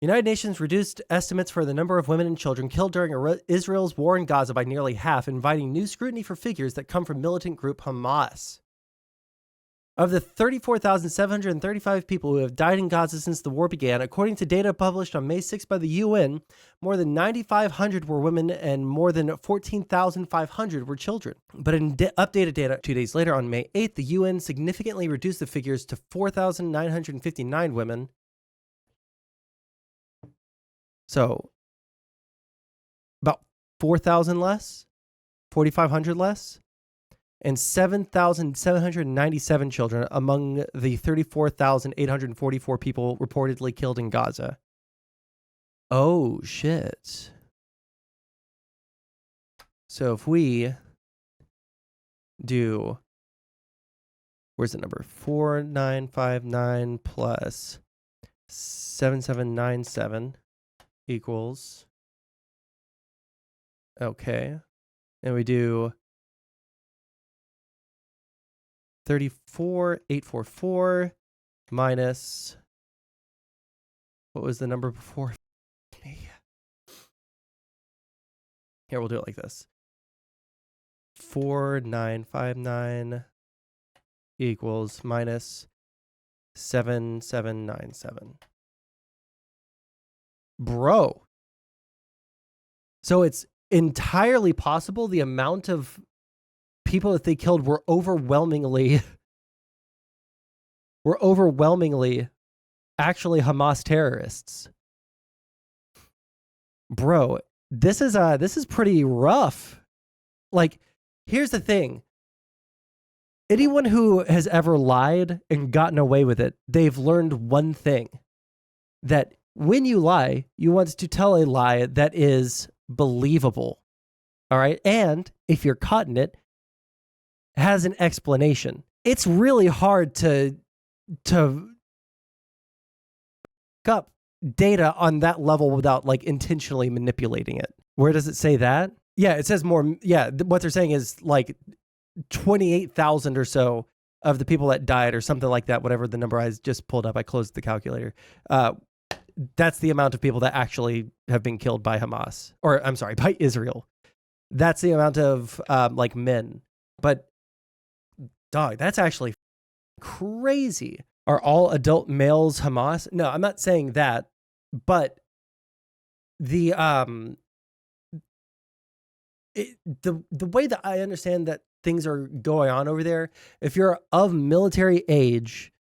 United Nations reduced estimates for the number of women and children killed during Israel's war in Gaza by nearly half, inviting new scrutiny for figures that come from militant group Hamas. Of the 34,735 people who have died in Gaza since the war began, according to data published on May 6 by the UN, more than 9,500 were women and more than 14,500 were children. But in updated data 2 days later on May 8th, the UN significantly reduced the figures to 4,959 women. So about 4,000 less, 4,500 less. And 7,797 children among the 34,844 people reportedly killed in Gaza. Oh, shit. So if we do, where's the number? 4,959 plus 7,797 equals, okay. And we do 34,844 minus, what was the number before? Here, we'll do it like this. 4,959 equals minus 7,797. Bro. So it's entirely possible the amount of people that they killed were overwhelmingly actually Hamas terrorists. Bro, this is pretty rough. Like, here's the thing. Anyone who has ever lied and gotten away with it, they've learned one thing. That when you lie, you want to tell a lie that is believable. All right? And if you're caught in it, has an explanation. It's really hard to up data on that level without like intentionally manipulating it. Where does it say that? Yeah, it says more. Yeah, what they're saying is like 28,000 or so of the people that died or something like that, whatever the number I just pulled up. I closed the calculator. That's the amount of people that actually have been killed by Hamas, or I'm sorry, by Israel. That's the amount of like men. But dog, that's actually crazy. Are all adult males Hamas? No, I'm not saying that, but the way that I understand that things are going on over there, if you're of military age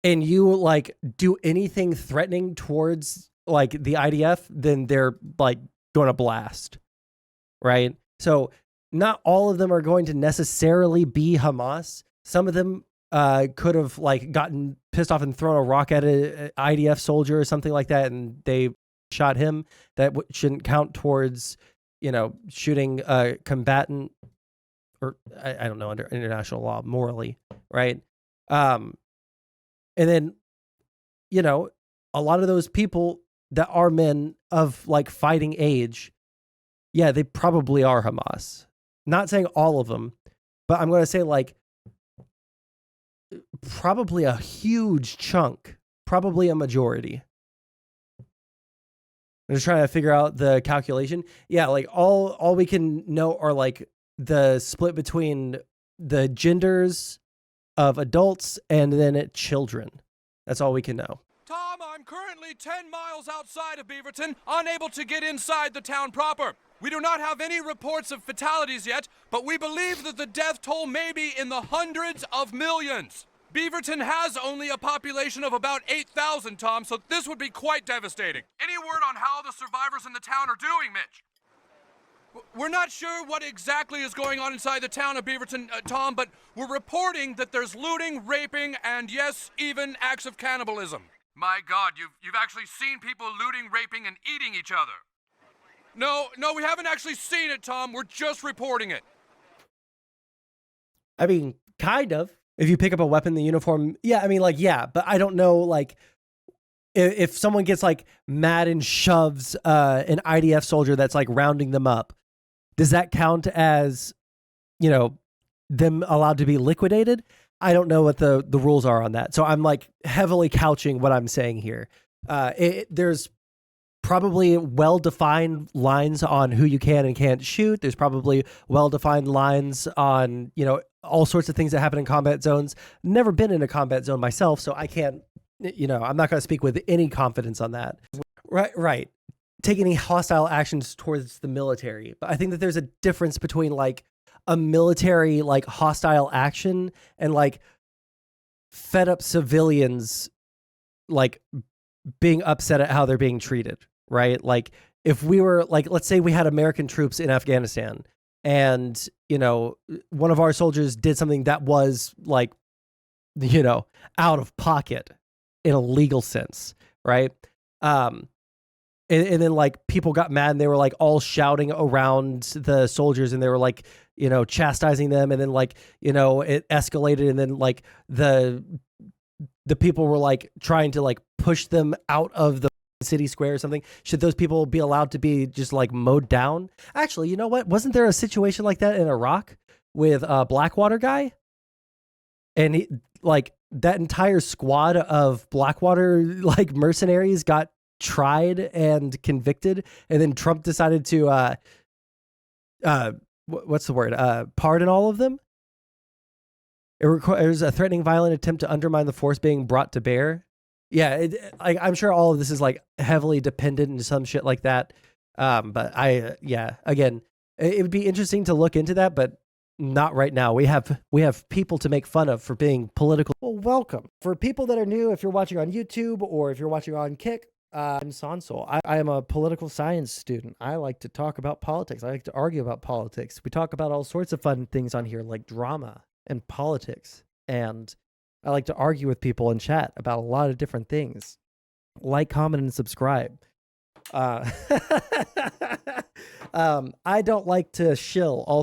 and you like do anything threatening towards like the IDF, then they're like going to blast, right? So not all of them are going to necessarily be Hamas. Some of them could have like gotten pissed off and thrown a rock at an IDF soldier or something like that, and they shot him. That shouldn't count towards, you know, shooting a combatant, or I don't know, under international law, morally, right? And then, you know, a lot of those people that are men of like fighting age, yeah, they probably are Hamas. Not saying all of them, but I'm going to say like probably a huge chunk, probably a majority. I'm just trying to figure out the calculation. Yeah, like all we can know are like the split between the genders of adults and then children. That's all we can know. Tom, I'm currently 10 miles outside of Beaverton, unable to get inside the town proper. We do not have any reports of fatalities yet, but we believe that the death toll may be in the hundreds of millions. Beaverton has only a population of about 8,000, Tom, so this would be quite devastating. Any word on how the survivors in the town are doing, Mitch? We're not sure what exactly is going on inside the town of Beaverton, Tom, but we're reporting that there's looting, raping, and yes, even acts of cannibalism. My God, you've actually seen people looting, raping, and eating each other. No, we haven't actually seen it, Tom. We're just reporting it. I mean, kind of. If you pick up a weapon in the uniform, yeah, I mean, like, yeah, but I don't know, like, if someone gets, like, mad and shoves an IDF soldier that's, like, rounding them up, does that count as, you know, them allowed to be liquidated? I don't know what the rules are on that. So I'm, like, heavily couching what I'm saying here. There's probably well-defined lines on who you can and can't shoot. There's probably well-defined lines on, all sorts of things that happen in combat zones. Never been in a combat zone myself, so I can't, I'm not going to speak with any confidence on that. Right. Take any hostile actions towards the military. But I think that there's a difference between like a military, like hostile action and like fed up civilians, like being upset at how they're being treated. Right. Like if we were like, let's say we had American troops in Afghanistan and, one of our soldiers did something that was like, out of pocket in a legal sense. Right. And then like people got mad and they were like all shouting around the soldiers and they were like, chastising them. And then like, it escalated. And then like the people were like trying to like push them out of the city square or something. Should those people be allowed to be just like mowed down? Actually, you know what? Wasn't there a situation like that in Iraq with a Blackwater guy? And he, like that entire squad of Blackwater like mercenaries got tried and convicted, and then Trump decided to what's the word? Pardon all of them. It requires a threatening, violent attempt to undermine the force being brought to bear. Yeah, I'm sure all of this is like heavily dependent into some shit like that. But again, it would be interesting to look into that, but not right now. We have people to make fun of for being political. Well, welcome. For people that are new, if you're watching on YouTube or if you're watching on Kick, I'm Sondsol. I am a political science student. I like to talk about politics. I like to argue about politics. We talk about all sorts of fun things on here like drama and politics. And I like to argue with people and chat about a lot of different things. Like, comment, and subscribe. I don't like to shill. Also,